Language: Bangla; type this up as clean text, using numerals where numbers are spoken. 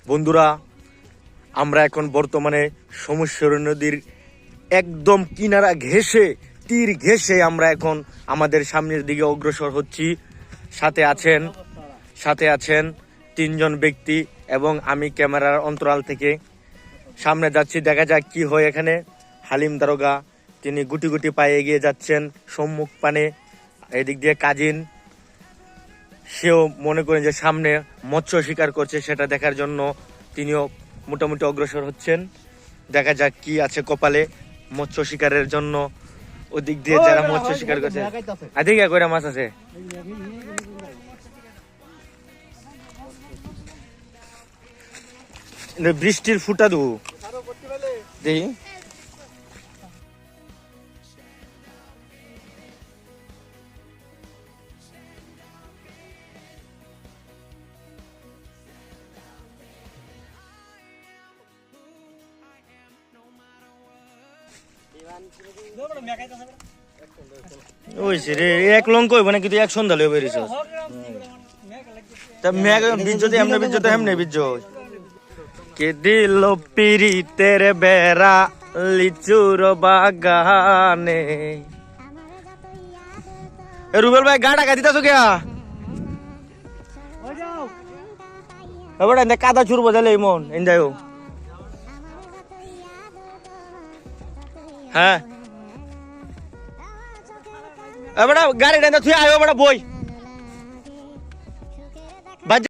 বন্ধুরা, আমরা এখন বর্তমানে সমস্যা নদীর একদম কিনারা ঘেঁষে তীর ঘেঁষে আমরা এখন আমাদের সামনের দিকে অগ্রসর হচ্ছি। সাথে আছেন 3 জন ব্যক্তি এবং আমি ক্যামেরার অন্তরাল থেকে সামনে যাচ্ছি। দেখা যাক কি হয় এখানে। হালিম দারোগা তিনি গুটি গুটি পায়ে এগিয়ে যাচ্ছেন সম্মুখ পানে। এদিক দিয়ে কাজিন, সেও মনে করেন যে সামনে মৎস্য শিকার করছে, সেটা দেখার জন্য তিনিও মোটামুটি অগ্রসর হচ্ছেন। দেখা যাক কি আছে কপালে মৎস্য শিকারের জন্য। ওদিক দিয়ে যারা মৎস্য শিকার করছে, আদিকে কয়টা মাছ আছে? বৃষ্টির ফুটা দু দেখি। ওইছে রে, এক লঙ্ক হইব না, কিন্তু এক সন্ধ্যা লইব বেরিয়েছ। তা মেঘ বীজ যদি এমনি বীজ তো এমনি বীজ কে দিল পিরিতের বেড়া লিচুর বাগানে। রুবেল ভাই গা টাকা দিতেছো কে? এবার কাদা ছুড়বো যালে মন এন যাও। হ্যাঁ এবার গাড়ি তুই আয়ো বড় বই।